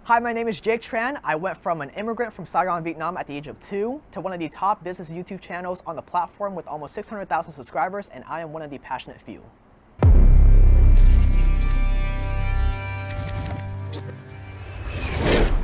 Hi, my name is Jake Tran. I went from an immigrant from Saigon, Vietnam at the age of 2 to one of the top business YouTube channels on the platform with almost 600,000 subscribers, and I am one of the passionate few.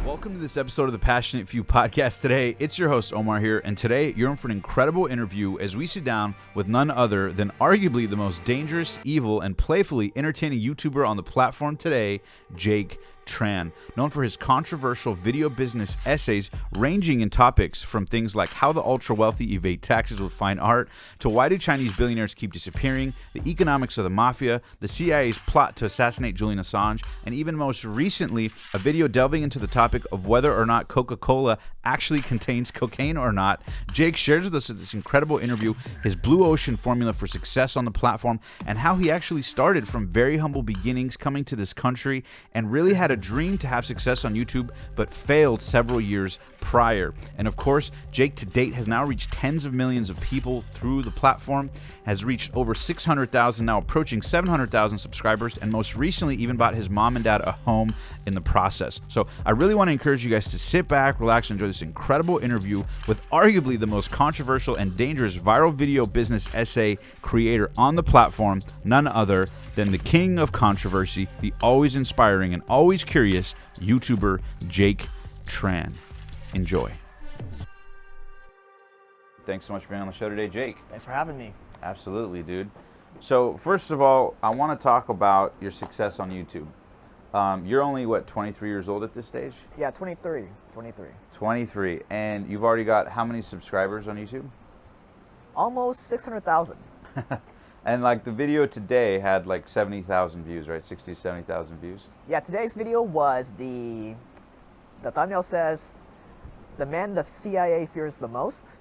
Welcome to this episode of the Passionate Few podcast. Today, it's your host Omar here, and today you're in for an incredible interview as we sit down with none other than arguably the most dangerous, evil, and playfully entertaining YouTuber on the platform today, Jake Tran, known for his controversial video business essays ranging in topics from things like how the ultra-wealthy evade taxes with fine art, to why do Chinese billionaires keep disappearing, the economics of the mafia, the CIA's plot to assassinate Julian Assange, and even most recently, a video delving into the topic of whether or not Coca-Cola actually contains cocaine or not. Jake shares with us this incredible interview, his blue ocean formula for success on the platform, and how he actually started from very humble beginnings coming to this country and really had a dream to have success on YouTube, but failed several years prior. And of course, Jake to date has now reached tens of millions of people through the platform, has reached over 600,000, now approaching 700,000 subscribers, and most recently even bought his mom and dad a home in the process. So I really want to encourage you guys to sit back, relax, and enjoy this incredible interview with arguably the most controversial and dangerous viral video business essay creator on the platform, none other than the king of controversy, the always inspiring and always curious YouTuber Jake Tran. Enjoy. Thanks so much for being on the show today, Jake. Thanks for having me. Absolutely, dude. So first of all, I want to talk about your success on YouTube. You're only, what, 23 years old at this stage? Yeah, 23. 23. And you've already got how many subscribers on YouTube? Almost 600,000. And like the video today had like 70,000 views, right? 60, 70,000 views. Yeah, today's video was the thumbnail says, "The man the CIA fears the most,"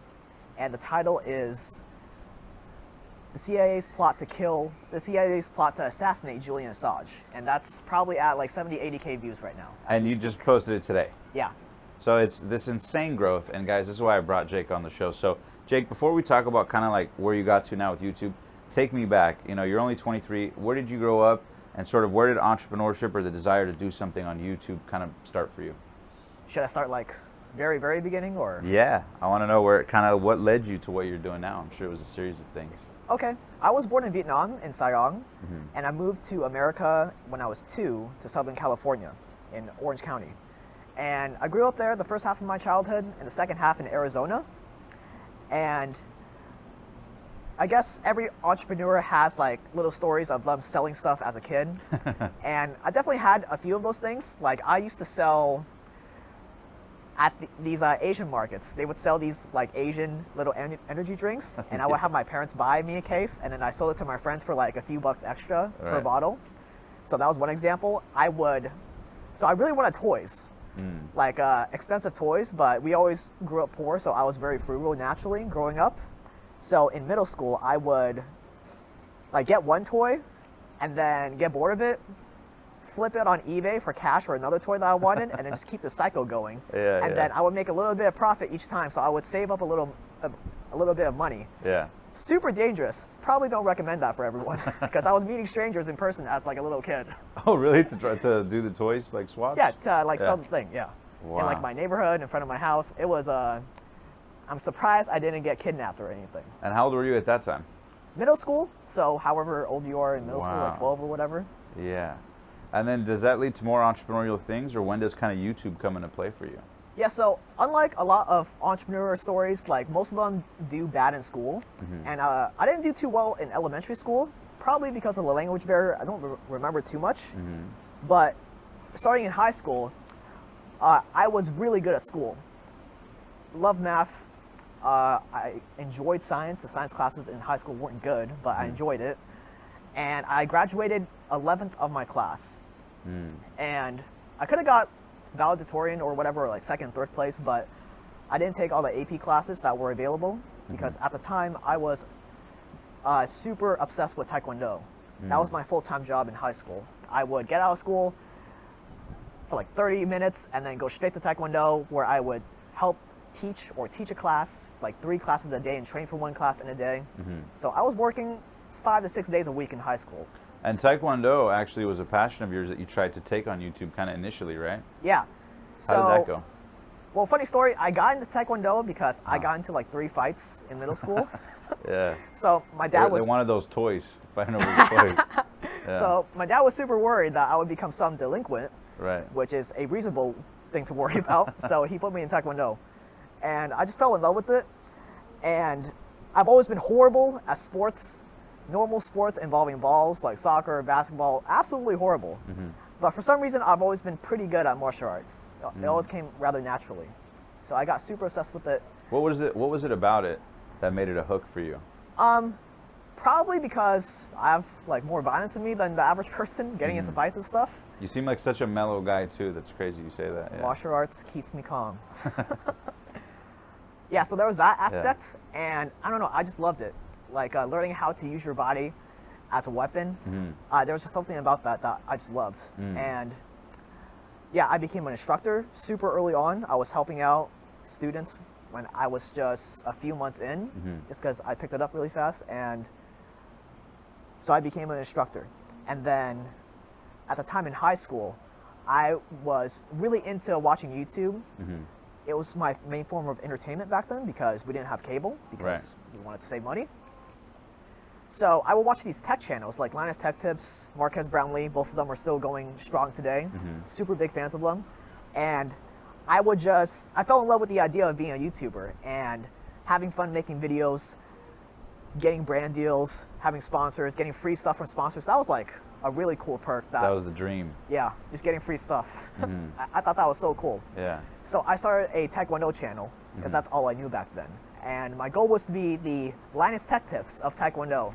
and the title is the CIA's plot to assassinate Julian Assange. And that's probably at like 70, 80K views right now. And you just posted it today. Yeah. So it's this insane growth. And guys, this is why I brought Jake on the show. So Jake, before we talk about kind of like where you got to now with YouTube, take me back. You know, you're only 23. Where did you grow up? And sort of where did entrepreneurship or the desire to do something on YouTube kind of start for you? Should I start like very, very beginning or? Yeah, I want to know where what led you to what you're doing now. I'm sure it was a series of things. Okay, I was born in Vietnam, in Saigon, and I moved to America when I was 2 to Southern California in Orange County. And I grew up there the first half of my childhood and the second half in Arizona. And I guess every entrepreneur has like little stories of them selling stuff as a kid. And I definitely had a few of those things. Like I used to sell at these Asian markets. They would sell these like Asian little energy drinks, and I would have my parents buy me a case, and then I sold it to my friends for like a few bucks extra per bottle. So that was one example. So I really wanted toys, like expensive toys, but we always grew up poor, so I was very frugal naturally growing up. So in middle school, I would like get one toy and then get bored of it, flip it on eBay for cash for another toy that I wanted, and then just keep the cycle going. Then I would make a little bit of profit each time, so I would save up a little bit of money. Yeah. Super dangerous. Probably don't recommend that for everyone because I was meeting strangers in person as like a little kid. Oh, really? To try to do the toys, like swaps? Yeah, to like sell the thing. Yeah. Wow. In like my neighborhood, in front of my house. It was I'm surprised I didn't get kidnapped or anything. And how old were you at that time? Middle school. So however old you are in middle school, like 12 or whatever. Yeah. And then does that lead to more entrepreneurial things, or when does kind of YouTube come into play for you? Yeah, so unlike a lot of entrepreneur stories, like most of them do bad in school. And I didn't do too well in elementary school, probably because of the language barrier. I don't remember too much. But starting in high school, I was really good at school. Loved math. I enjoyed science. The science classes in high school weren't good, but I enjoyed it. And I graduated 11th of my class. And I could have got valedictorian or whatever, or like second, third place, but I didn't take all the AP classes that were available because at the time I was super obsessed with Taekwondo. That was my full-time job in high school. I would get out of school for like 30 minutes and then go straight to Taekwondo, where I would help teach a class, like 3 classes a day, and train for 1 class in a day. So I was working 5 to 6 days a week in high school. And Taekwondo actually was a passion of yours that you tried to take on YouTube kind of initially, right? Yeah. So, How did that go? Well, funny story, I got into Taekwondo because I got into like 3 fights in middle school. Yeah. So my dad They wanted those toys, fighting over the toys. Yeah. So my dad was super worried that I would become some delinquent, Right. which is a reasonable thing to worry about. So he put me in Taekwondo. And I just fell in love with it. And I've always been horrible at sports, normal sports involving balls like soccer, basketball, absolutely horrible. But for some reason, I've always been pretty good at martial arts. It always came rather naturally. So I got super obsessed with it. What was it about it that made it a hook for you? Probably because I have like more violence in me than the average person getting into fights and stuff. You seem like such a mellow guy too. That's crazy you say that. Yeah. Martial arts keeps me calm. Yeah, so there was that aspect, and I don't know, I just loved it. Like learning how to use your body as a weapon. There was just something about that I just loved. And yeah, I became an instructor super early on. I was helping out students when I was just a few months in, just because I picked it up really fast. And so I became an instructor. And then at the time in high school, I was really into watching YouTube. It was my main form of entertainment back then because we didn't have cable because we wanted to save money. So I would watch these tech channels like Linus Tech Tips, Marquez Brownlee. Both of them are still going strong today. Super big fans of them. And I fell in love with the idea of being a YouTuber and having fun making videos, getting brand deals, having sponsors, getting free stuff from sponsors. That was like a really cool perk. That was the dream. Yeah, just getting free stuff. I thought that was so cool. Yeah. So I started a Taekwondo channel because that's all I knew back then. And my goal was to be the Linus Tech Tips of Taekwondo.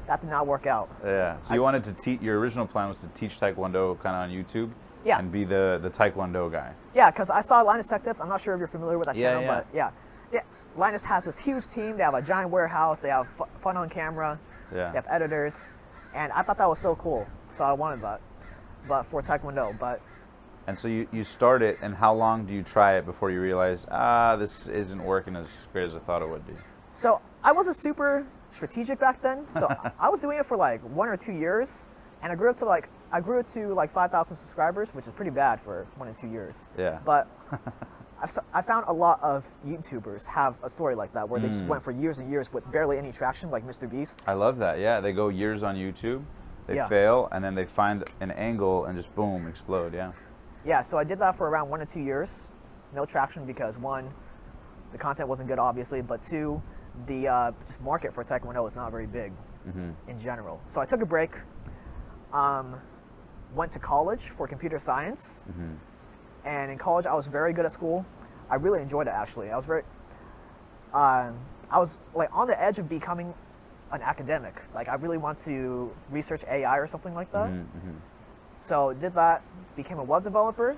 That did not work out. Yeah. So you wanted to teach. Your original plan was to teach Taekwondo kind of on YouTube. Yeah. And be the Taekwondo guy. Yeah, because I saw Linus Tech Tips. I'm not sure if you're familiar with that channel, yeah. but yeah. Linus has this huge team. They have a giant warehouse. They have fun on camera. Yeah. They have editors. And I thought that was so cool. So I wanted that, but for Taekwondo. And so you start it, and how long do you try it before you realize, this isn't working as great as I thought it would be? So I wasn't super strategic back then. So I was doing it for like 1 or 2 years, and I grew it to like 5,000 subscribers, which is pretty bad for 1 or 2 years. Yeah. But I found a lot of YouTubers have a story like that, where they just went for years and years with barely any traction, like Mr. Beast. I love that. Yeah, they go years on YouTube, they fail, and then they find an angle and just boom, explode. Yeah. Yeah, so I did that for around 1 or 2 years. No traction because 1, the content wasn't good, obviously, but 2, the just market for Taekwondo is not very big in general. So I took a break, went to college for computer science, and in college I was very good at school. I really enjoyed it, actually. I was like on the edge of becoming an academic. Like I really want to research AI or something like that. So did that, became a web developer,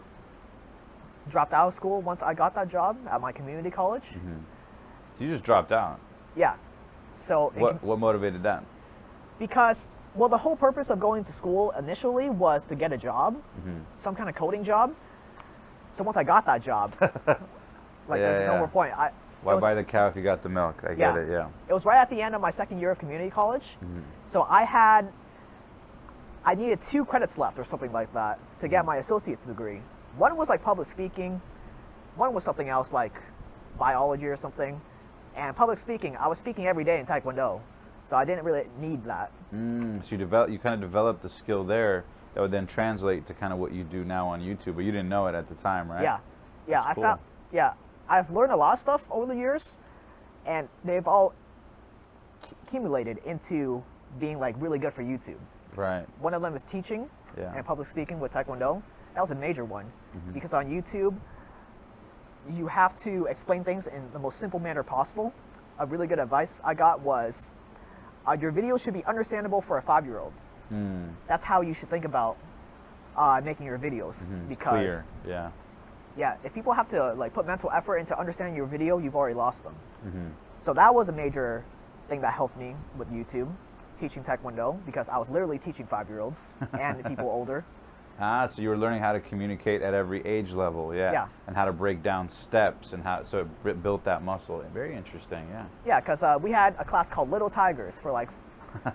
dropped out of school once I got that job at my community college. You just dropped out. Yeah. So What motivated that? Because, well, the whole purpose of going to school initially was to get a job, some kind of coding job. So once I got that job, like there's no more point. Why buy the cow if you got the milk? I get it, yeah. It was right at the end of my second year of community college. So I needed 2 credits left or something like that to get my associate's degree. One was like public speaking. One was something else like biology or something. And public speaking, I was speaking every day in Taekwondo. So I didn't really need that. So you kind of developed the skill there that would then translate to kind of what you do now on YouTube, but you didn't know it at the time, right? Yeah. That's cool. I've learned a lot of stuff over the years, and they've all accumulated into being like really good for YouTube. Right. One of them is teaching and public speaking with Taekwondo. That was a major one because on YouTube, you have to explain things in the most simple manner possible. A really good advice I got was, your video should be understandable for a 5-year-old. That's how you should think about making your videos because clear. Yeah, if people have to like put mental effort into understanding your video, you've already lost them. So that was a major thing that helped me with YouTube, teaching Taekwondo, because I was literally teaching 5-year-olds and people older. So you were learning how to communicate at every age level, and how to break down steps, and so it built that muscle. Very interesting, Yeah, because we had a class called Little Tigers for like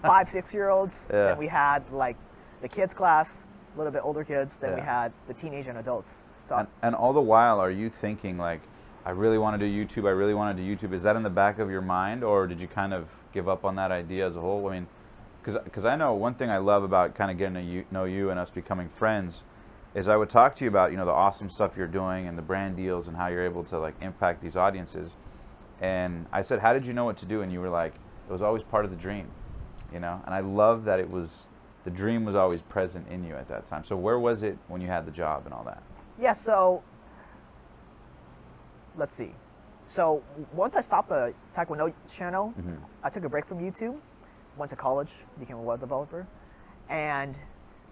5-6-year-olds. Then we had like the kids class, a little bit older kids. Then we had the teenage and adults. So and all the while, are you thinking like, I really want to do YouTube, I really want to do YouTube? Is that in the back of your mind, or did you kind of give up on that idea as a whole? I mean, because I know one thing I love about kind of getting to know you and us becoming friends is I would talk to you about, you know, the awesome stuff you're doing and the brand deals and how you're able to like impact these audiences. And I said, how did you know what to do? And you were like, it was always part of the dream, you know? And I love that the dream was always present in you at that time. So where was it when you had the job and all that? yeah, so let's see. So once I stopped the Taekwondo channel, I took a break from YouTube, went to college, became a web developer. And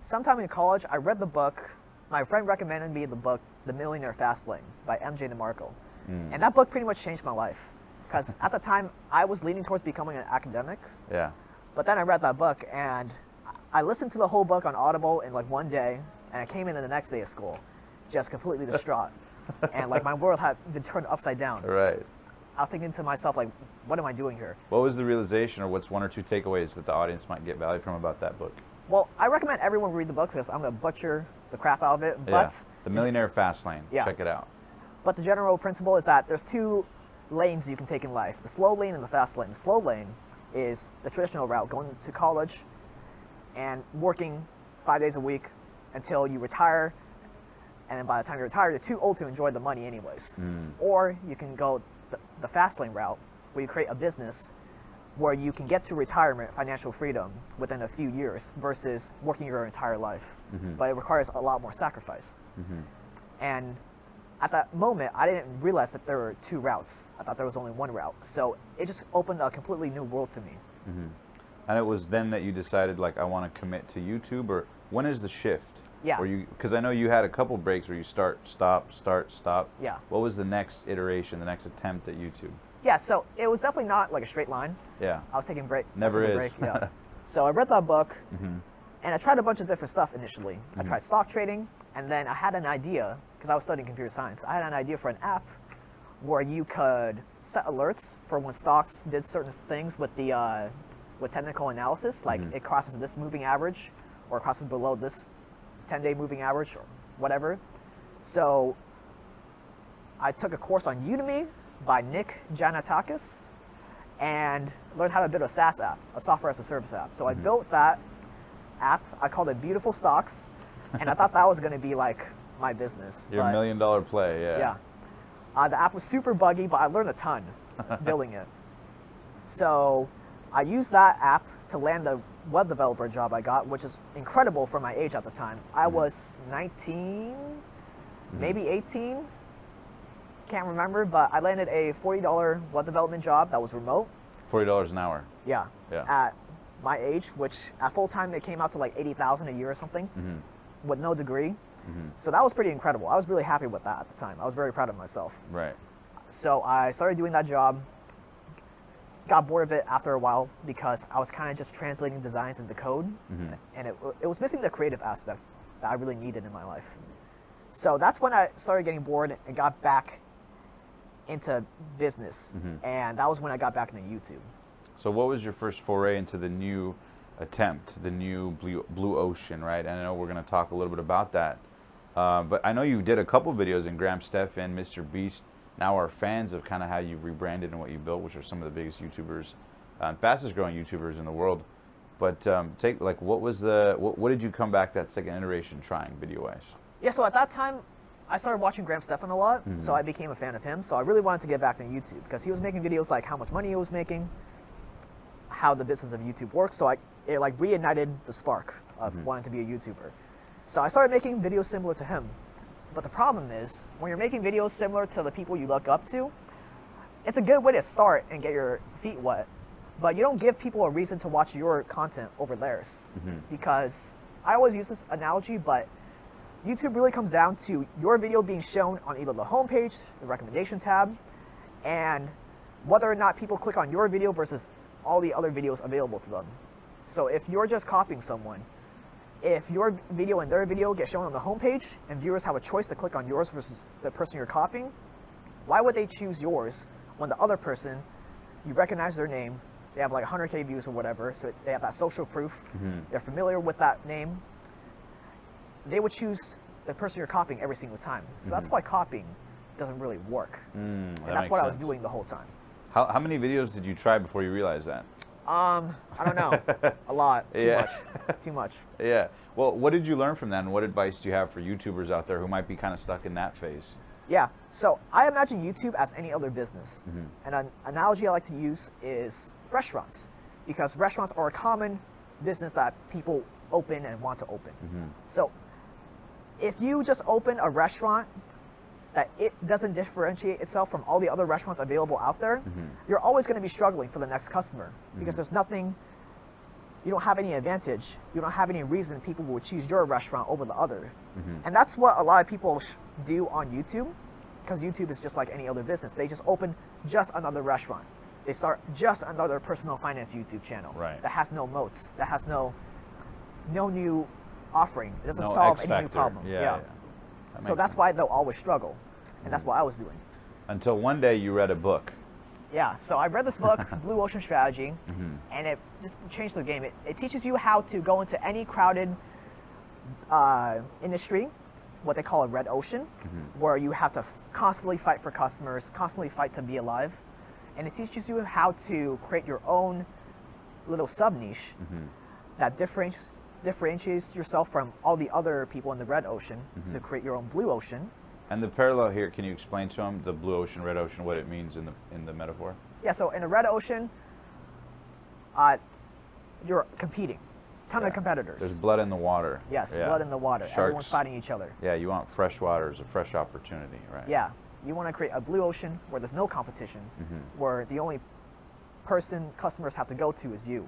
sometime in college, I read the book. My friend recommended me the book, The Millionaire Fast Lane by MJ DeMarco. And that book pretty much changed my life. Because at the time, I was leaning towards becoming an academic. Yeah. But then I read that book, and I listened to the whole book on Audible in like one day, and I came in the next day of school, just completely distraught. And like my world had been turned upside down. Right. I was thinking to myself, like, what am I doing here? What was the realization, or what's one or two takeaways that the audience might get value from about that book? Well, I recommend everyone read the book because I'm going to butcher the crap out of it. Yeah. But The Millionaire Fast Lane. Yeah. Check it out. But the general principle is that there's two lanes you can take in life, the slow lane and the fast lane. The slow lane is the traditional route, going to college and working 5 days a week until you retire. And then by the time you retire, you're too old to enjoy the money anyways. Or you can go the fast lane route, where you create a business where you can get to retirement, financial freedom, within a few years versus working your entire life. But it requires a lot more sacrifice. And at that moment, I didn't realize that there were two routes. I thought there was only one route. So it just opened a completely new world to me. And it was then that you decided, like, I want to commit to YouTube, or when is the shift? Yeah. Because I know you had a couple breaks where you start, stop. Yeah. What was the next iteration, the next attempt at YouTube? Yeah, so it was definitely not like a straight line. Yeah. I was taking a break. Never is. Break, yeah. So I read that book, and I tried a bunch of different stuff initially. I tried stock trading, and then I had an idea, because I was studying computer science. I had an idea for an app where you could set alerts for when stocks did certain things with the with technical analysis, like it crosses this moving average, or it crosses below this 10-day moving average, or whatever. So I took a course on Udemy by Nick Janatakis and learned how to build a SaaS app, a software as a service app. So I built that app. I called it Beautiful Stocks, and I thought that was going to be like my business. Your $1 million play, yeah. Yeah. The app was super buggy, but I learned a ton building it. So I used that app to land the web developer job I got, which is incredible for my age at the time. I was 19, maybe 18, can't remember, but I landed a $40 web development job that was remote. $40 an hour. Yeah. Yeah. At my age, which at full time it came out to like $80,000 a year or something, with no degree. So that was pretty incredible. I was really happy with that at the time. I was very proud of myself. Right. So I started doing that job. Got bored of it after a while because I was kind of just translating designs into code, and it was missing the creative aspect that I really needed in my life. So that's when I started getting bored and got back into business, and that was when I got back into YouTube. So what was your first foray into the new attempt, the new blue ocean, right? And I know we're going to talk a little bit about that, but I know you did a couple videos, and Graham Stephan, Mr. Beast now are fans of kind of how you've rebranded and what you built, which are some of the biggest YouTubers, fastest growing YouTubers in the world. But what did you come back that second iteration trying video-wise? Yeah, so at that time, I started watching Graham Stephan a lot, so I became a fan of him. So I really wanted to get back to YouTube because he was making videos like how much money he was making, how the business of YouTube works. So it like reignited the spark of wanting to be a YouTuber. So I started making videos similar to him. But the problem is, when you're making videos similar to the people you look up to, it's a good way to start and get your feet wet. But you don't give people a reason to watch your content over theirs. Because I always use this analogy, but YouTube really comes down to your video being shown on either the homepage, the recommendation tab, and whether or not people click on your video versus all the other videos available to them. So if you're just copying someone, if your video and their video get shown on the homepage and viewers have a choice to click on yours versus the person you're copying, why would they choose yours when the other person, you recognize their name, they have like 100K views or whatever, so they have that social proof, they're familiar with that name, they would choose the person you're copying every single time. So that's why copying doesn't really work. And that's what I was doing the whole time. How many videos did you try before you realized that? I don't know. A lot. Too much. Too much. Yeah. Well, what did you learn from that, and what advice do you have for YouTubers out there who might be kind of stuck in that phase? Yeah. So I imagine YouTube as any other business. And an analogy I like to use is restaurants, because restaurants are a common business that people open and want to open. So if you just open a restaurant that it doesn't differentiate itself from all the other restaurants available out there, you're always going to be struggling for the next customer, because there's nothing, you don't have any advantage, you don't have any reason people will choose your restaurant over the other. And that's what a lot of people do on YouTube, because YouTube is just like any other business. They just open just another restaurant. They start just another personal finance YouTube channel that has no moats, that has no new offering. It doesn't solve any new problem. So that's why they'll always struggle. And that's what I was doing. Until one day you read a book. Yeah, so I read this book, Blue Ocean Strategy, and it just changed the game. It teaches you how to go into any crowded industry, what they call a red ocean, where you have to constantly fight for customers, constantly fight to be alive. And it teaches you how to create your own little sub-niche that differentiates yourself from all the other people in the red ocean to create your own blue ocean. And the parallel here, can you explain to them the blue ocean, red ocean, what it means in the metaphor? Yeah, so in the red ocean, you're competing. Ton of competitors. There's blood in the water. Yes, blood in the water. Sharks. Everyone's fighting each other. Yeah, you want fresh water as a fresh opportunity, right? Yeah, you want to create a blue ocean where there's no competition, where the only person customers have to go to is you.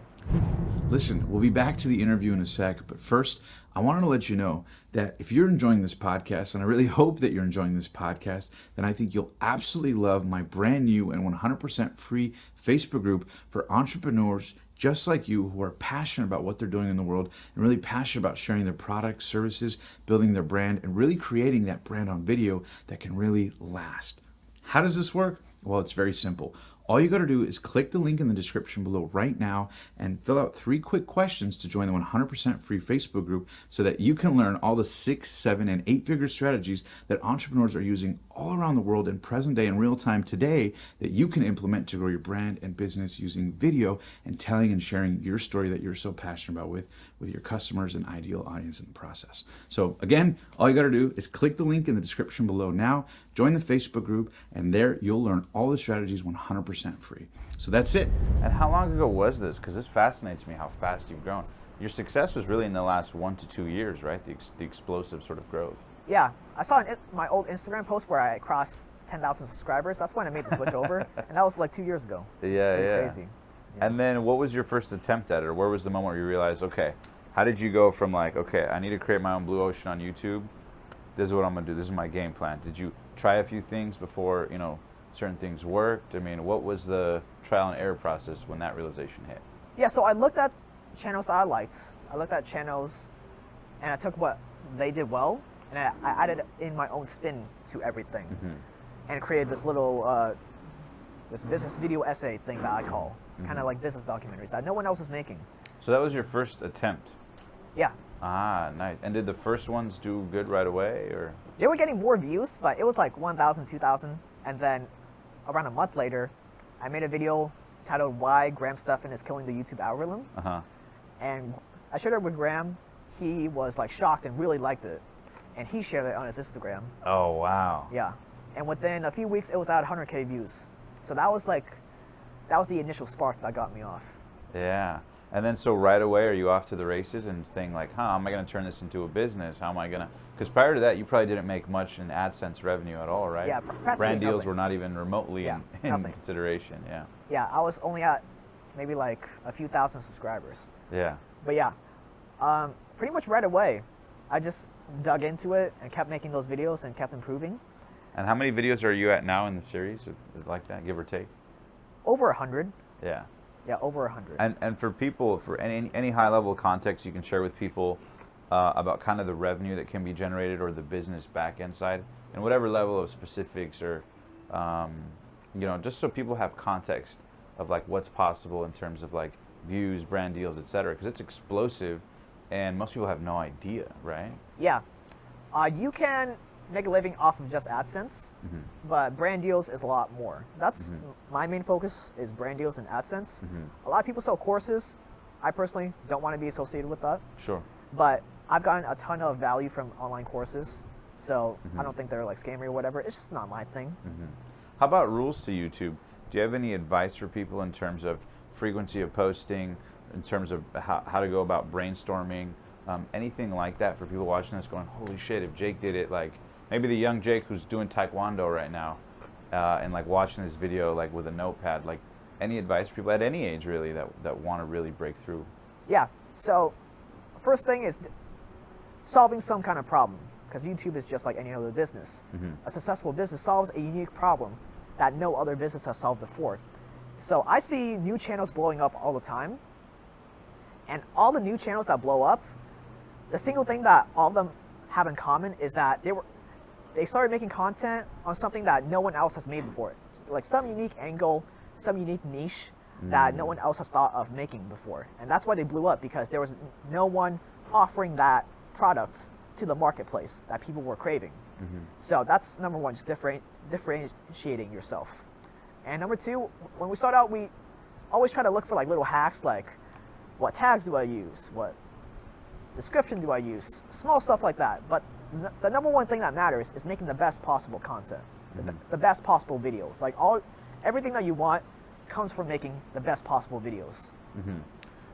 Listen, we'll be back to the interview in a sec, but first, I wanted to let you know that if you're enjoying this podcast, and I really hope that you're enjoying this podcast, then I think you'll absolutely love my brand new and 100% free Facebook group for entrepreneurs just like you who are passionate about what they're doing in the world and really passionate about sharing their products, services, building their brand, and really creating that brand on video that can really last. How does this work? Well, it's very simple. All you got to do is click the link in the description below right now and fill out 3 quick questions to join the 100% free Facebook group so that you can learn all the 6, 7, and 8-figure strategies that entrepreneurs are using all around the world in present day and real time today that you can implement to grow your brand and business using video and telling and sharing your story that you're so passionate about with your customers and ideal audience in the process. So again, all you got to do is click the link in the description below now, join the Facebook group, and there you'll learn all the strategies 100% free. So that's it. And how long ago was this? Because this fascinates me how fast you've grown. Your success was really in the last 1 to 2 years, right? The explosive sort of growth. Yeah, I saw my old Instagram post where I crossed 10,000 subscribers. That's when I made the switch over, and that was like 2 years ago. It's pretty crazy. Yeah. And then what was your first attempt at it, or where was the moment where you realized, okay, how did you go from like, okay, I need to create my own blue ocean on YouTube. This is what I'm gonna do. This is my game plan. Did you try a few things before, certain things worked? I mean, what was the trial and error process when that realization hit? Yeah, so I looked at channels that I liked. I looked at channels and I took what they did well and I added in my own spin to everything and created this little this business video essay thing that I call, kind of like business documentaries that no one else is making. So that was your first attempt? Yeah. Ah, nice. And did the first ones do good right away, or? They were getting more views, but it was like 1,000, 2,000, and then around a month later, I made a video titled "Why Graham Stephan is Killing the YouTube Algorithm," and I shared it with Graham. He was like shocked and really liked it, and he shared it on his Instagram. Oh wow! Yeah, and within a few weeks, it was at 100K views. So that was the initial spark that got me off. Yeah. And then so right away, are you off to the races and thinking like, how am I going to turn this into a business? How am I going to, because prior to that, you probably didn't make much in AdSense revenue at all, right? Yeah, brand deals nothing. were not even remotely in consideration, yeah. Yeah, I was only at maybe like a few thousand subscribers. Yeah. But yeah, pretty much right away, I just dug into it and kept making those videos and kept improving. And how many videos are you at now in the series, like that, give or take? Over 100. Yeah. Yeah, over 100. And for people, for any high level context you can share with people about kind of the revenue that can be generated or the business back end side, and whatever level of specifics or, just so people have context of like what's possible in terms of like views, brand deals, etc. Because it's explosive, and most people have no idea, right? Yeah. You can make a living off of just AdSense, but brand deals is a lot more. That's my main focus, is brand deals and AdSense. A lot of people sell courses. I personally don't want to be associated with that. Sure. But I've gotten a ton of value from online courses, so I don't think they're like scammy or whatever. It's just not my thing. How about rules to YouTube? Do you have any advice for people in terms of frequency of posting, in terms of how to go about brainstorming, anything like that for people watching this going, holy shit, if Jake did it, like maybe the young Jake who's doing Taekwondo right now and like watching this video like with a notepad, like any advice for people at any age really that want to really break through? Yeah, so first thing is solving some kind of problem, because YouTube is just like any other business. A successful business solves a unique problem that no other business has solved before. So I see new channels blowing up all the time, and all the new channels that blow up, the single thing that all of them have in common is that they started making content on something that no one else has made before, like some unique angle, some unique niche that no one else has thought of making before. And that's why they blew up, because there was no one offering that product to the marketplace that people were craving. So that's number one, just differentiating yourself. And number two, when we start out, we always try to look for like little hacks, like what tags do I use, what description do I use, small stuff like that. But the number one thing that matters is making the best possible content, the best possible video. Like everything that you want comes from making the best possible videos.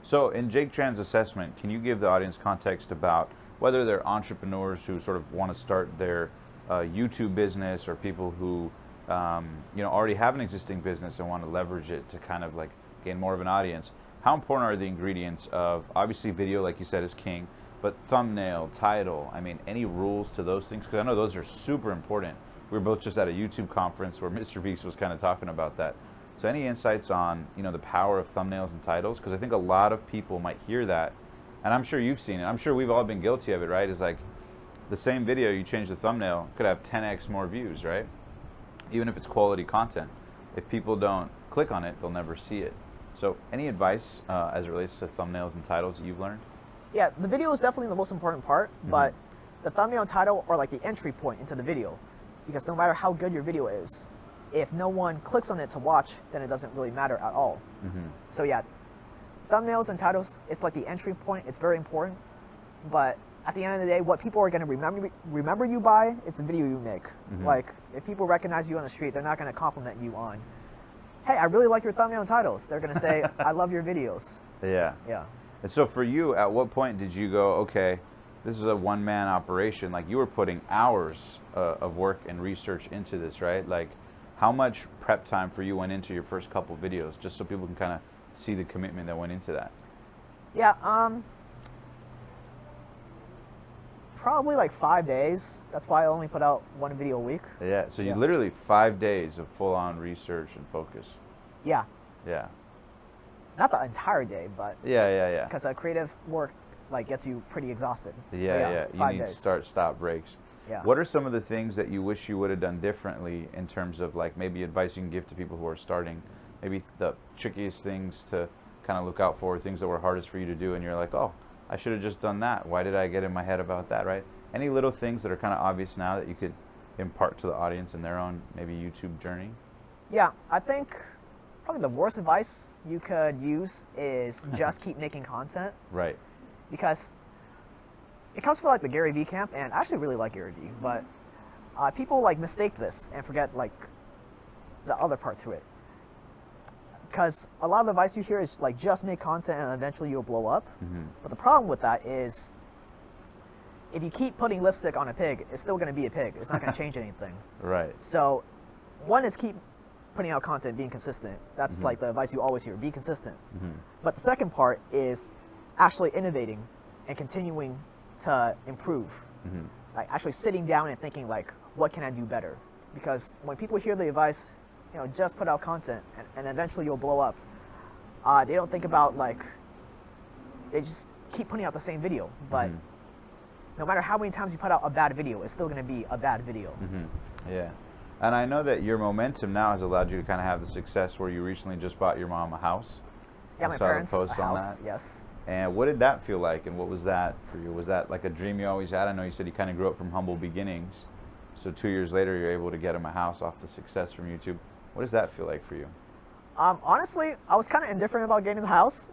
So in Jake Tran's assessment, can you give the audience context about whether they're entrepreneurs who sort of want to start their YouTube business, or people who already have an existing business and want to leverage it to kind of like gain more of an audience? How important are the ingredients of, obviously video, like you said, is king, but thumbnail, title, I mean, any rules to those things? Because I know those are super important. We were both just at a YouTube conference where Mr. Beast was kind of talking about that. So any insights on, the power of thumbnails and titles? Because I think a lot of people might hear that, and I'm sure you've seen it. I'm sure we've all been guilty of it, right? It's like the same video, you change the thumbnail, could have 10x more views, right? Even if it's quality content. If people don't click on it, they'll never see it. So any advice as it relates to thumbnails and titles that you've learned? Yeah, the video is definitely the most important part, but the thumbnail and title are like the entry point into the video, because no matter how good your video is, if no one clicks on it to watch, then it doesn't really matter at all. So yeah, thumbnails and titles, it's like the entry point. It's very important, but at the end of the day, what people are going to remember you by is the video you make. Like, if people recognize you on the street, they're not going to compliment you on, hey, I really like your thumbnail and titles. They're going to say, I love your videos. Yeah. And so for you, at what point did you go, okay, this is a one-man operation? Like, you were putting hours of work and research into this, right? Like, how much prep time for you went into your first couple videos, just so people can kind of see the commitment that went into that? Yeah, probably like 5 days. That's why I only put out one video a week. Yeah, so you literally 5 days of full-on research and focus. Yeah. Yeah. Not the entire day, but yeah. Because creative work like gets you pretty exhausted. Yeah. You need start, stop, breaks. Yeah. What are some of the things that you wish you would have done differently in terms of like maybe advice you can give to people who are starting? Maybe the trickiest things to kind of look out for, things that were hardest for you to do, and you're like, oh, I should have just done that. Why did I get in my head about that, right? Any little things that are kind of obvious now that you could impart to the audience in their own maybe YouTube journey? Yeah, I think probably the worst advice you could use is just keep making content. Right. Because it comes from like the Gary Vee camp, and I actually really like Gary Vee, but people like mistake this and forget like the other part to it. Because a lot of the advice you hear is like just make content and eventually you'll blow up. But the problem with that is if you keep putting lipstick on a pig, it's still going to be a pig. It's not going to change anything. Right. So one is keep putting out content, being consistent. That's like the advice you always hear, be consistent. But the second part is actually innovating and continuing to improve. Like actually sitting down and thinking like, what can I do better? Because when people hear the advice, just put out content and eventually you'll blow up. They don't think about like, they just keep putting out the same video. But no matter how many times you put out a bad video, it's still going to be a bad video. Yeah. And I know that your momentum now has allowed you to kind of have the success where you recently just bought your mom a house. Yeah, my parents a house, yes. And what did that feel like, and what was that for you? Was that like a dream you always had? I know you said you kind of grew up from humble beginnings, so 2 years later you're able to get him a house off the success from YouTube. What does that feel like for you? Honestly, I was kind of indifferent about getting the house,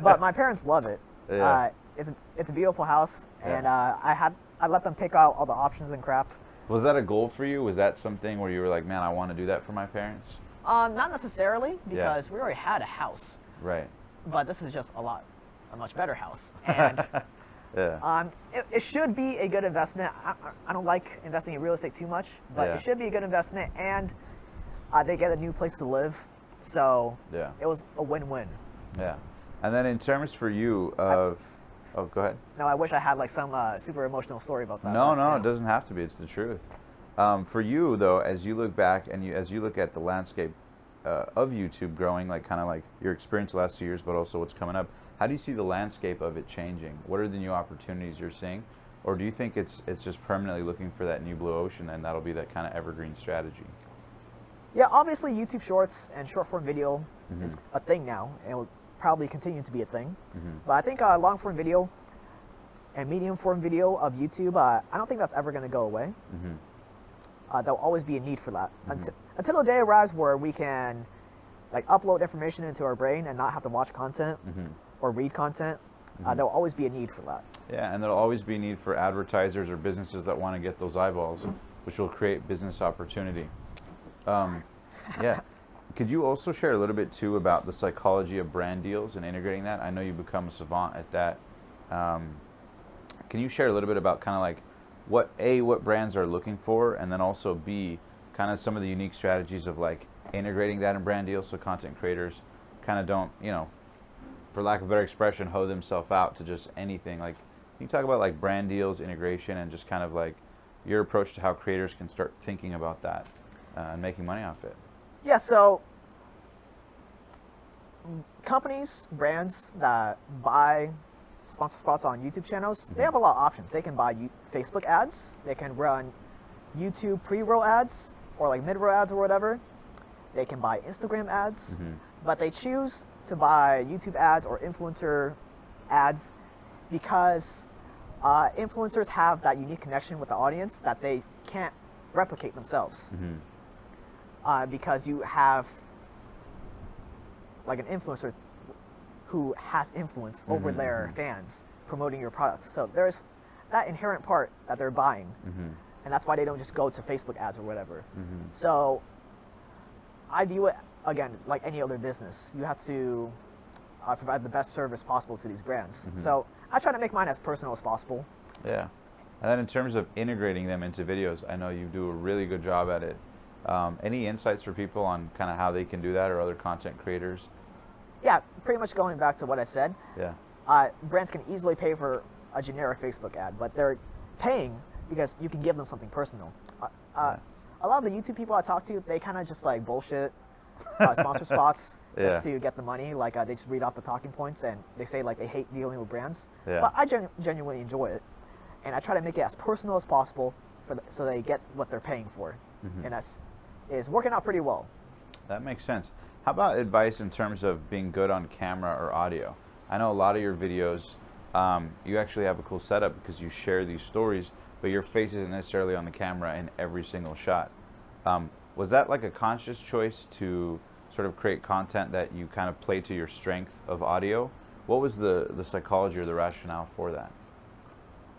but my parents love it. Yeah. It's a beautiful house, Yeah. and I let them pick out all the options and crap. Was that a goal for you? Was that something where you were like, man, I want to do that for my parents? Not necessarily, because we already had a house, Right. but this is just a much better house. And Yeah. it should be a good investment. I don't like investing in real estate too much, but Yeah. it should be a good investment, and they get a new place to live, so Yeah. it was a win-win. Yeah. And then in terms for you of, oh, go ahead. No, I wish I had like some super emotional story about that. No, but, no, you it know. doesn't have to be. It's the truth. For you though, as you look back and as you look at the landscape of YouTube growing, like kind of like your experience the last 2 years, but also what's coming up, how do you see the landscape of it changing? What are the new opportunities you're seeing? Or do you think it's just permanently looking for that new blue ocean, and that'll be that kind of evergreen strategy? Yeah, obviously YouTube Shorts and short form video is a thing now, and will probably continue to be a thing. But I think long form video and medium form video of YouTube, I don't think that's ever going to go away. There'll always be a need for that until the day arrives where we can like upload information into our brain and not have to watch content or read content. There'll always be a need for that. Yeah, and there'll always be a need for advertisers or businesses that want to get those eyeballs, which will create business opportunity. Yeah. Could you also share a little bit too about the psychology of brand deals and integrating that? I know you become a savant at that. Can you share a little bit about kind of like what brands are looking for, and then also B, kind of some of the unique strategies of like integrating that in brand deals so content creators kind of don't, you know, for lack of a better expression, hoe themselves out to just anything. Like, can you talk about like brand deals, integration, and just kind of like your approach to how creators can start thinking about that and making money off it? Yeah, so companies, brands that buy sponsor spots on YouTube channels, they have a lot of options. They can buy Facebook ads, they can run YouTube pre-roll ads or like mid-roll ads or whatever. They can buy Instagram ads, but they choose to buy YouTube ads or influencer ads because influencers have that unique connection with the audience that they can't replicate themselves. Because you have like an influencer who has influence over their fans promoting your products. So there's that inherent part that they're buying, and that's why they don't just go to Facebook ads or whatever. So I view it, again, like any other business. You have to provide the best service possible to these brands. So I try to make mine as personal as possible. Yeah. And then in terms of integrating them into videos, I know you do a really good job at it. Any insights for people on kind of how they can do that, or other content creators? Yeah, pretty much going back to what I said. Yeah. Brands can easily pay for a generic Facebook ad, but they're paying because you can give them something personal. A lot of the YouTube people I talk to, they kind of just like bullshit sponsor spots just to get the money. Like they just read off the talking points and they say like they hate dealing with brands. But I genuinely enjoy it, and I try to make it as personal as possible so they get what they're paying for, and that's is working out pretty well. That makes sense. How about advice in terms of being good on camera or audio? I know a lot of your videos, you actually have a cool setup because you share these stories, but your face isn't necessarily on the camera in every single shot. Was that like a conscious choice to sort of create content that you kind of play to your strength of audio? What was the psychology or the rationale for that?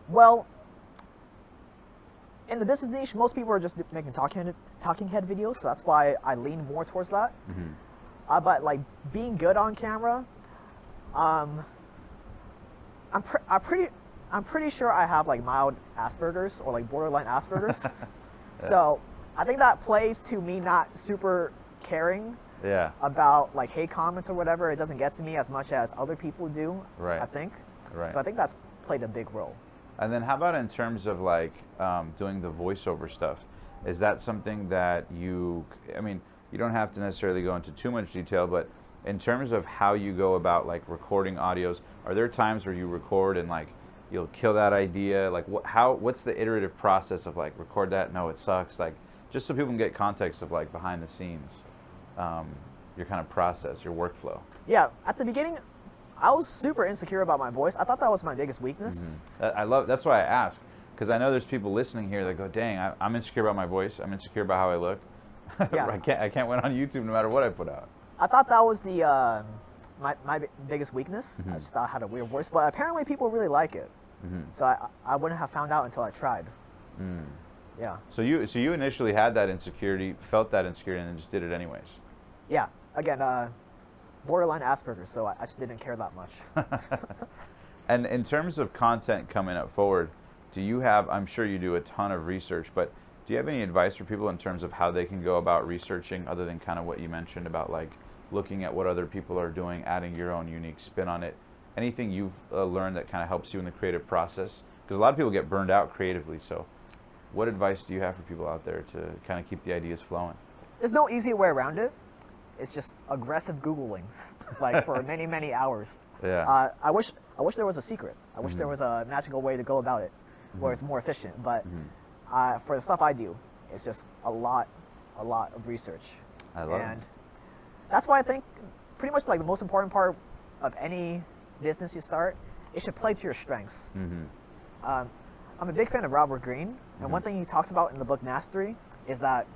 Well, in the business niche, most people are just making talking head videos, so that's why I lean more towards that. But like being good on camera, I'm pretty sure I have like mild Aspergers or like borderline Aspergers. So I think that plays to me not super caring about like hate comments or whatever. It doesn't get to me as much as other people do. I think. So I think that's played a big role. And then how about in terms of like doing the voiceover stuff? Is that something that you don't have to necessarily go into too much detail, but in terms of how you go about like recording audios, are there times where you record and like you'll kill that idea? Like what's the iterative process of like record that? No, it sucks. Like just so people can get context of like behind the scenes, your kind of process, your workflow. Yeah, at the beginning, I was super insecure about my voice. I thought that was my biggest weakness. That's why I ask, because I know there's people listening here that go, dang, I'm insecure about my voice. I'm insecure about how I look. Yeah. I can't win on YouTube no matter what I put out. I thought that was the my biggest weakness. I just thought I had a weird voice, but apparently people really like it. So I wouldn't have found out until I tried. Yeah. So you initially had that insecurity, felt that insecurity, and then just did it anyways. Yeah. Again, borderline Aspergers, so I just didn't care that much. And in terms of content coming up forward, do you have, I'm sure you do a ton of research, but do you have any advice for people in terms of how they can go about researching, other than kind of what you mentioned about like looking at what other people are doing, adding your own unique spin on it? Anything you've learned that kind of helps you in the creative process? Because a lot of people get burned out creatively, so what advice do you have for people out there to kind of keep the ideas flowing? There's no easy way around it. It's just aggressive Googling, like for many, many hours. Yeah. I wish there was a secret. I wish there was a magical way to go about it, where it's more efficient. But for the stuff I do, it's just a lot of research. I love and it. That's why I think pretty much like the most important part of any business you start, it should play to your strengths. I'm a big fan of Robert Greene, and one thing he talks about in the book Mastery is that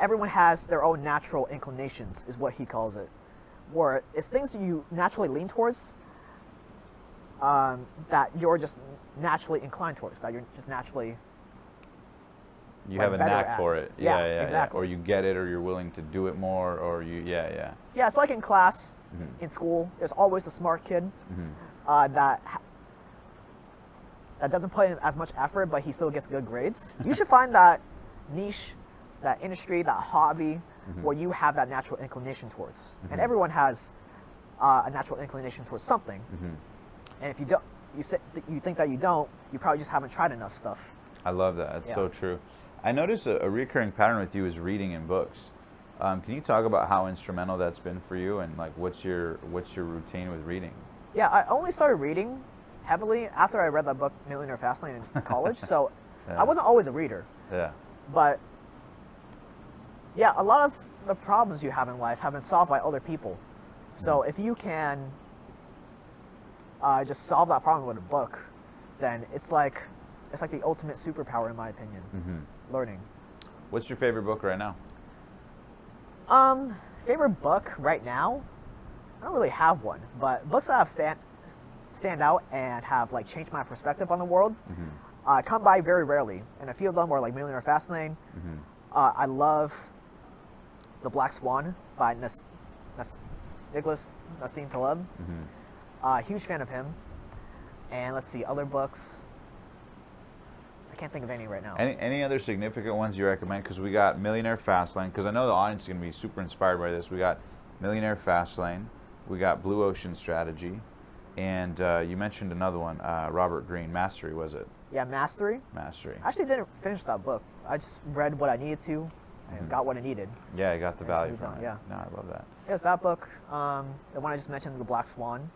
everyone has their own natural inclinations, is what he calls it, where it's things that you naturally lean towards, that you're just naturally inclined towards, that you're just naturally you have a knack for it. Yeah, exactly. Or you get it, or you're willing to do it more, or yeah. Yeah, it's like in class, in school, there's always the smart kid that doesn't put in as much effort, but he still gets good grades. You should find that niche, that industry, that hobby, where you have that natural inclination towards. And everyone has a natural inclination towards something. And if you don't, you think that you don't, you probably just haven't tried enough stuff. I love that. That's so true. I notice a recurring pattern with you is reading in books. Can you talk about how instrumental that's been for you, and like what's your routine with reading? Yeah, I only started reading heavily after I read that book Millionaire Fastlane in college. So I wasn't always a reader. Yeah. But yeah, a lot of the problems you have in life have been solved by other people. So if you can just solve that problem with a book, then it's like the ultimate superpower, in my opinion. Learning. What's your favorite book right now? Favorite book right now? I don't really have one, but books that have stand out and have like changed my perspective on the world come by very rarely. And a few of them are like Millionaire Fastlane. I love The Black Swan by Nicholas Nassim Taleb. Huge fan of him. And let's see, other books. I can't think of any right now. Any other significant ones you recommend? Because we got Millionaire Fastlane, because I know the audience is going to be super inspired by this. We got Millionaire Fastlane, we got Blue Ocean Strategy, and you mentioned another one, Robert Greene, Mastery, was it? Yeah, Mastery. Mastery. I actually didn't finish that book. I just read what I needed to and got what I needed. Yeah, I got the value from it. Yeah. No, I love that. It was that book, the one I just mentioned, The Black Swan.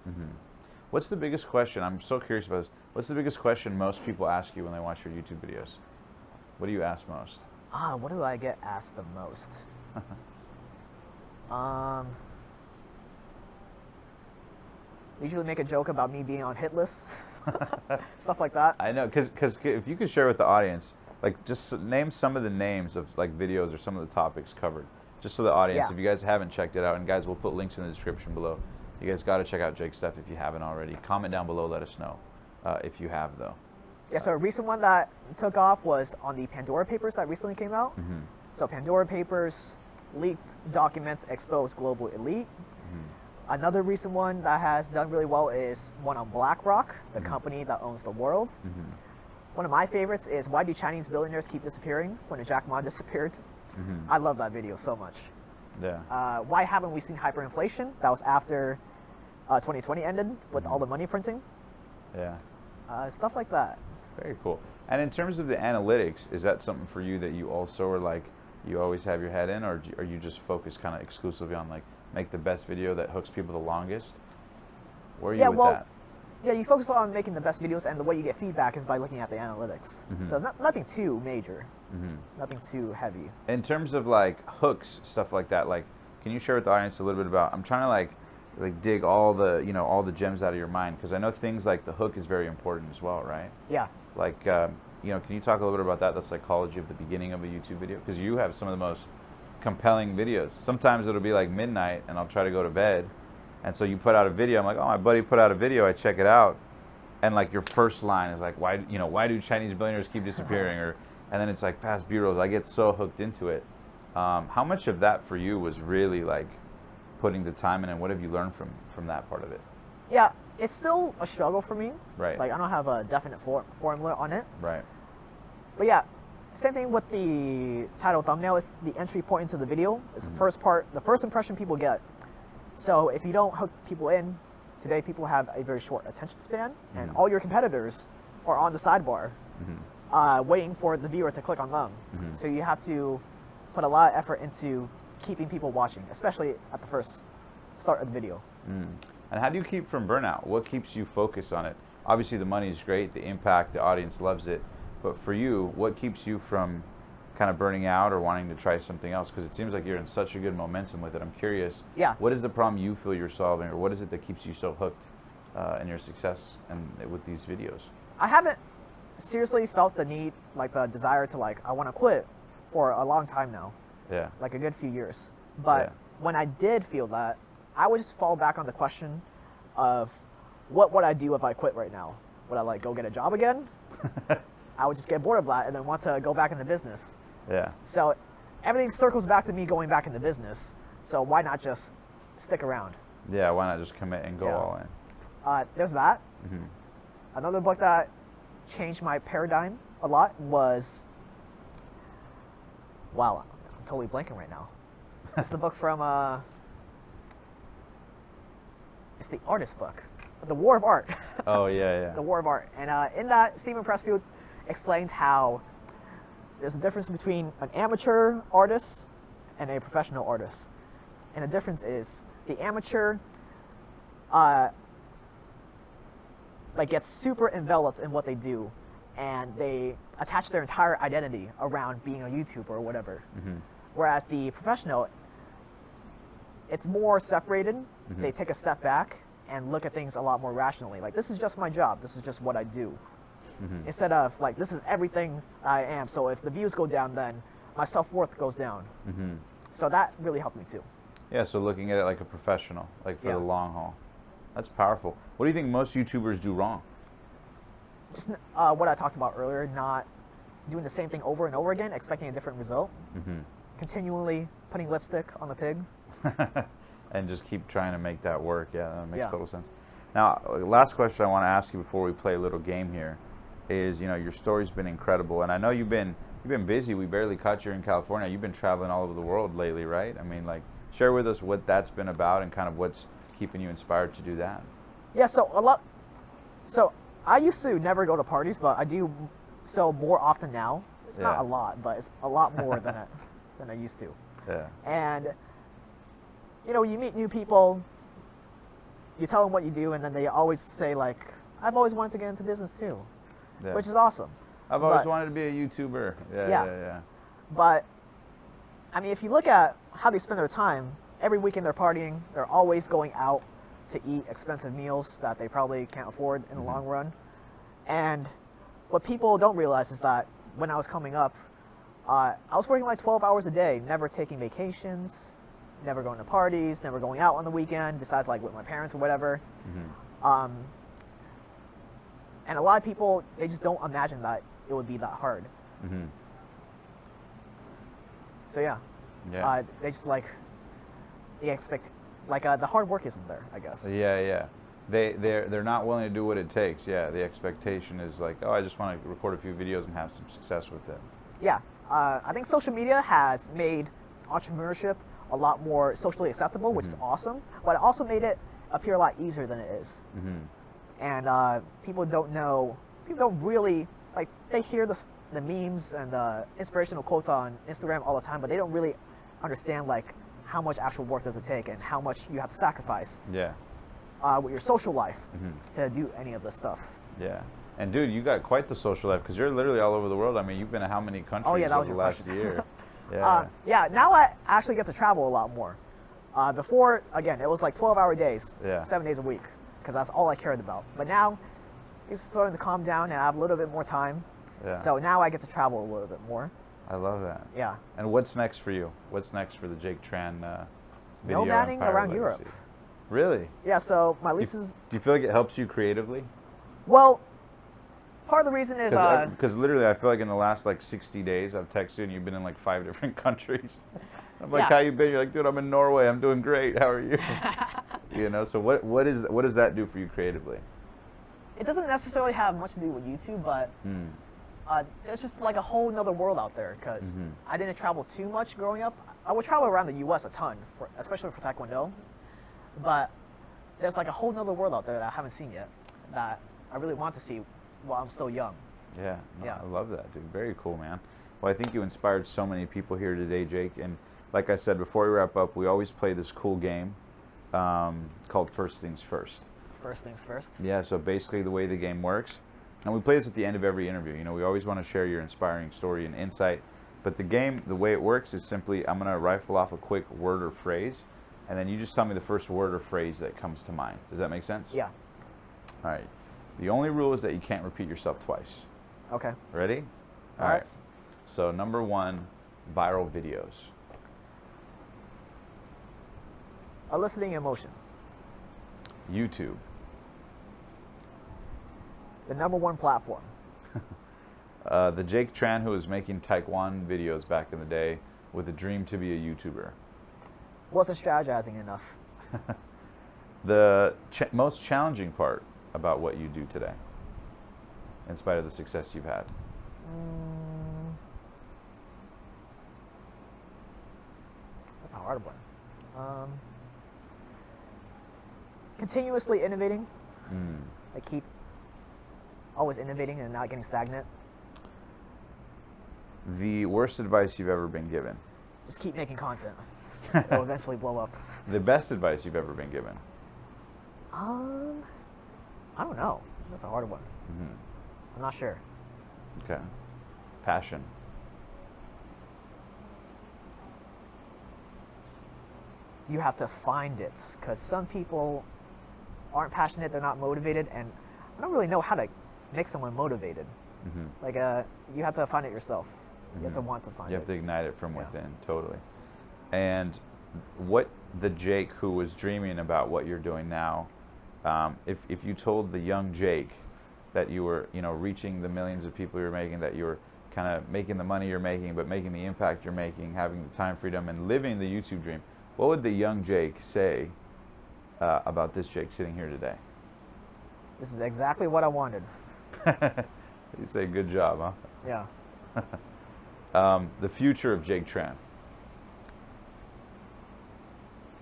What's the biggest question? I'm so curious about this. What's the biggest question most people ask you when they watch your YouTube videos? What do you ask most? What do I get asked the most? Usually make a joke about me being on hit lists. Stuff like that. I know, because if you could share with the audience, like just name some of the names of like videos or some of the topics covered, just so the audience, if you guys haven't checked it out, and guys, we'll put links in the description below. You guys got to check out Jake's stuff if you haven't already. Comment down below, let us know if you have, though. Yeah, so a recent one that took off was on the Pandora Papers that recently came out. So Pandora Papers, leaked documents expose global elite. Another recent one that has done really well is one on BlackRock, the company that owns the world. One of my favorites is why do Chinese billionaires keep disappearing when Jack Ma disappeared? I love that video so much. Yeah. Why haven't we seen hyperinflation? That was after 2020 ended with all the money printing. Yeah. Stuff like that. Very cool. And in terms of the analytics, is that something for you that you also are like, you always have your head in, or are you just focused kind of exclusively on like, make the best video that hooks people the longest? Where are you with that? Yeah, you focus on making the best videos, and the way you get feedback is by looking at the analytics. So it's nothing too major, nothing too heavy. In terms of like hooks, stuff like that, like, can you share with the audience a little bit about, I'm trying to like like dig all the all the gems out of your mind? Because I know things like the hook is very important as well, right? Yeah. Like can you talk a little bit about that, the psychology of the beginning of a YouTube video? Because you have some of the most compelling videos. Sometimes it'll be like midnight and I'll try to go to bed, and so you put out a video. I'm like, oh, my buddy put out a video. I check it out, and like your first line is like, why do Chinese billionaires keep disappearing? And then it's like fast B-rolls. I get so hooked into it. How much of that for you was really like putting the time in, and what have you learned from that part of it? Yeah, it's still a struggle for me. Right. Like I don't have a definite formula on it. Right. But yeah, same thing with the title thumbnail. Is the entry point into the video. It's the first part, the first impression people get. So if you don't hook people in, today people have a very short attention span, and all your competitors are on the sidebar, waiting for the viewer to click on them. So you have to put a lot of effort into keeping people watching, especially at the first start of the video. And how do you keep from burnout? What keeps you focused on it? Obviously the money is great, the impact, the audience loves it, but for you, what keeps you from kind of burning out or wanting to try something else? Because it seems like you're in such a good momentum with it. I'm curious, what is the problem you feel you're solving, or what is it that keeps you so hooked in your success and with these videos? I haven't seriously felt the need, like the desire to I want to quit for a long time now. Yeah. Like a good few years. But when I did feel that, I would just fall back on the question of what would I do if I quit right now? Would I go get a job again? I would just get bored of that and then want to go back into business. Yeah. So everything circles back to me going back into business. So why not just stick around? Yeah, why not just commit and go all in? There's that. Another book that changed my paradigm a lot was, wow, I'm totally blanking right now. It's the book from, it's the artist book, The War of Art. Oh, yeah. The War of Art. And in that, Stephen Pressfield explains how there's a difference between an amateur artist and a professional artist. And the difference is the amateur gets super enveloped in what they do, and they attach their entire identity around being a YouTuber or whatever. Whereas the professional, it's more separated. They take a step back and look at things a lot more rationally. Like, this is just my job. This is just what I do. Instead of this is everything I am. So if the views go down, then my self-worth goes down. So that really helped me too. Yeah, so looking at it like a professional, like for the long haul. That's powerful. What do you think most YouTubers do wrong? Just what I talked about earlier, not doing the same thing over and over again, expecting a different result. Continually putting lipstick on the pig. And just keep trying to make that work. Yeah, that makes total sense. Now, last question I want to ask you before we play a little game here is, your story's been incredible, and I know you've been busy. We barely caught you in California. You've been traveling all over the world lately, right? I mean, share with us what that's been about and kind of what's keeping you inspired to do that. Yeah, so I used to never go to parties, but I do so more often now. It's not a lot, but it's a lot more than I used to. Yeah. And you meet new people, you tell them what you do, and then they always say I've always wanted to get into business too, which is awesome. I've always wanted to be a YouTuber. Yeah. But I mean, if you look at how they spend their time, every weekend they're partying. They're always going out to eat expensive meals that they probably can't afford in the long run. And what people don't realize is that when I was coming up, I was working 12 hours a day, never taking vacations, never going to parties, never going out on the weekend, besides with my parents or whatever. And a lot of people, they just don't imagine that it would be that hard. So they just they expect the hard work isn't there, I guess. Yeah. They're not willing to do what it takes. Yeah, the expectation is oh, I just want to record a few videos and have some success with it. Yeah, I think social media has made entrepreneurship a lot more socially acceptable, which is awesome, but it also made it appear a lot easier than it is. And people don't really, they hear the memes and the inspirational quotes on Instagram all the time, but they don't really understand how much actual work does it take and how much you have to sacrifice with your social life to do any of this stuff. Yeah. And dude, you got quite the social life because you're literally all over the world. I mean, you've been to how many countries over the last year? Yeah, now I actually get to travel a lot more. Before, again, it was like 12-hour days, Yeah. 7 days a week, because that's all I cared about. But now, it's starting to calm down, and I have a little bit more time. Yeah. So now I get to travel a little bit more. I love that. Yeah. And what's next for you? What's next for the Jake Tran video Nomading empire around legacy? Europe. Really? Yeah, so my leases... Do you feel like it helps you creatively? Well, part of the reason is... Because literally, I feel like in the last like 60 days, I've texted you and you've been in like 5 different countries. I'm like, Yeah. how you been? You're like, dude, I'm in Norway. I'm doing great. How are you? You know. So what does that do for you creatively? It doesn't necessarily have much to do with YouTube, but there's just like a whole nother world out there, because I didn't travel too much growing up. I would travel around the U.S. a ton, especially for Taekwondo, but there's like a whole nother world out there that I haven't seen yet that I really want to see while I'm still young. Yeah. No, Yeah. I love that, dude. Very cool, man. Well, I think you inspired so many people here today, Jake. And like I said, before we wrap up, we always play this cool game called First Things First. First things first. Yeah, so basically the way the game works, and we play this at the end of every interview. You know, we always want to share your inspiring story and insight, but the game, the way it works is simply I'm going to rifle off a quick word or phrase, and then you just tell me the first word or phrase that comes to mind. Does that make sense? Yeah. All right. The only rule is that you can't repeat yourself twice. Okay. Ready? All right. So number 1, viral videos. Eliciting emotion. YouTube. The #1 platform. The Jake Tran who was making Taekwondo videos back in the day with a dream to be a YouTuber. Wasn't strategizing enough. The most challenging part about what you do today, in spite of the success you've had. That's a hard one. Continuously innovating. Like keep always innovating and not getting stagnant. The worst advice you've ever been given. Just keep making content. It'll eventually blow up. The best advice you've ever been given. I don't know. That's a hard one. I'm not sure. Okay. Passion. You have to find it, because some people aren't passionate, they're not motivated, and I don't really know how to make someone motivated. Like, you have to find it yourself. You have to want to find it. You have to ignite it from Yeah. within, totally. And what the Jake who was dreaming about what you're doing now, if you told the young Jake that you were, you know, reaching the millions of people you're making, that you were kind of making the money you're making, but making the impact you're making, having the time freedom, and living the YouTube dream, what would the young Jake say about this Jake sitting here today? This is exactly what I wanted. You say good job, huh? Yeah. The future of Jake Tran.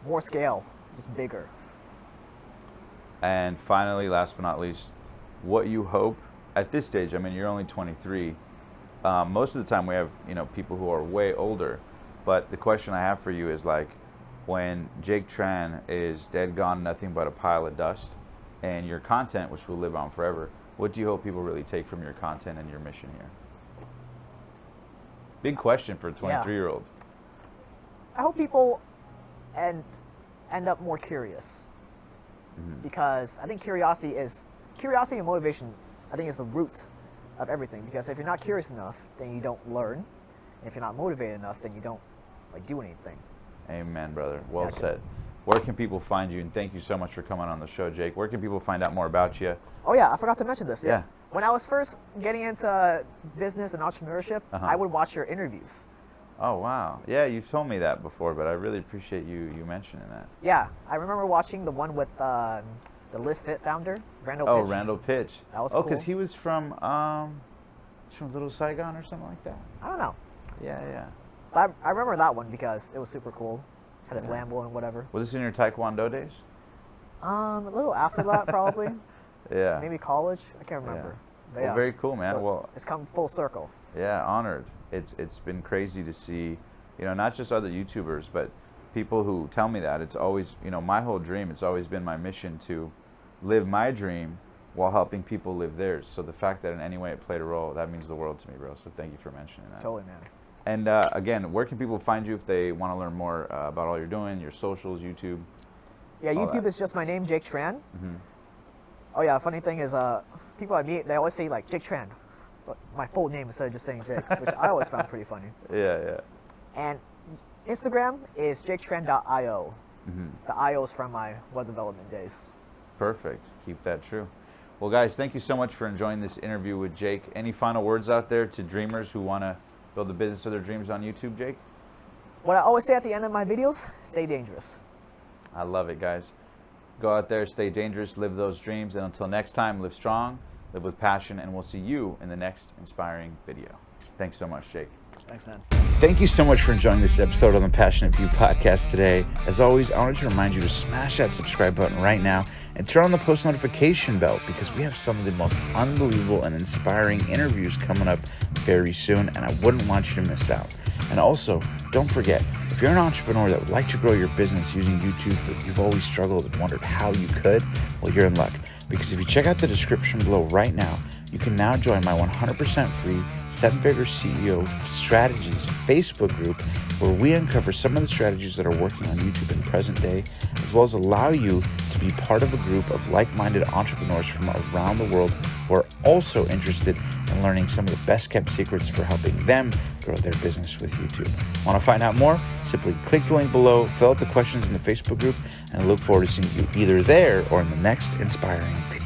More scale, just bigger. And finally, last but not least, what you hope at this stage. I mean, you're only 23. Most of the time we have, you know, people who are way older. But the question I have for you is, like, when Jake Tran is dead, gone, nothing but a pile of dust, and your content, which will live on forever, what do you hope people really take from your content and your mission here? Big question for a 23-year-old. I hope people end up more curious, because I think curiosity and motivation, I think, is the root of everything. Because if you're not curious enough, then you don't learn. And if you're not motivated enough, then you don't do anything. Amen, brother. Well Yeah, said. Where can people find you? And thank you so much for coming on the show, Jake. Where can people find out more about you? Oh yeah, I forgot to mention this. Yeah. When I was first getting into business and entrepreneurship, I would watch your interviews. Oh, wow. Yeah, you've told me that before, but I really appreciate you mentioning that. Yeah, I remember watching the one with the Live Fit founder, Randall Oh, Pitch. Randall Pitch. That was Oh, cool. because he was from Little Saigon or something like that. I don't know. Yeah. But I remember that one because it was super cool. Had his Lambo and whatever. Was this in your Taekwondo days? A little after that, probably. Yeah. Maybe college. I can't remember. But Well, yeah. very cool, man. So Well, it's come full circle. yeah, honored. It's been crazy to see, you know, not just other YouTubers, but people who tell me that. It's always, you know, my whole dream, it's always been my mission to live my dream while helping people live theirs. So the fact that in any way it played a role, that means the world to me, bro. So thank you for mentioning that. Totally, man. And again, where can people find you if they want to learn more about all you're doing, your socials, YouTube? Yeah, YouTube is just my name, Jake Tran. Oh yeah, funny thing is, people I meet, they always say like Jake Tran, but my full name instead of just saying Jake, which I always found pretty funny. Yeah. And Instagram is jaketran.io. The IO is from my web development days. Perfect. Keep that true. Well, guys, thank you so much for enjoying this interview with Jake. Any final words out there to dreamers who want to build the business of their dreams on YouTube, Jake? What I always say at the end of my videos, stay dangerous. I love it, guys. Go out there, stay dangerous, live those dreams, and until next time, live strong, live with passion, and we'll see you in the next inspiring video. Thanks so much, Jake. Thanks, man. Thank you so much for enjoying this episode on the Passionate Few podcast today. As always, I wanted to remind you to smash that subscribe button right now and turn on the post notification bell because we have some of the most unbelievable and inspiring interviews coming up very soon, and I wouldn't want you to miss out. And also, don't forget, if you're an entrepreneur that would like to grow your business using YouTube, but you've always struggled and wondered how you could, well, you're in luck. Because if you check out the description below right now, you can now join my 100% free 7-Figure CEO Strategies Facebook group, where we uncover some of the strategies that are working on YouTube in present day, as well as allow you to be part of a group of like-minded entrepreneurs from around the world who are also interested in learning some of the best kept secrets for helping them grow their business with YouTube. Want to find out more? Simply click the link below, fill out the questions in the Facebook group, and I look forward to seeing you either there or in the next inspiring video.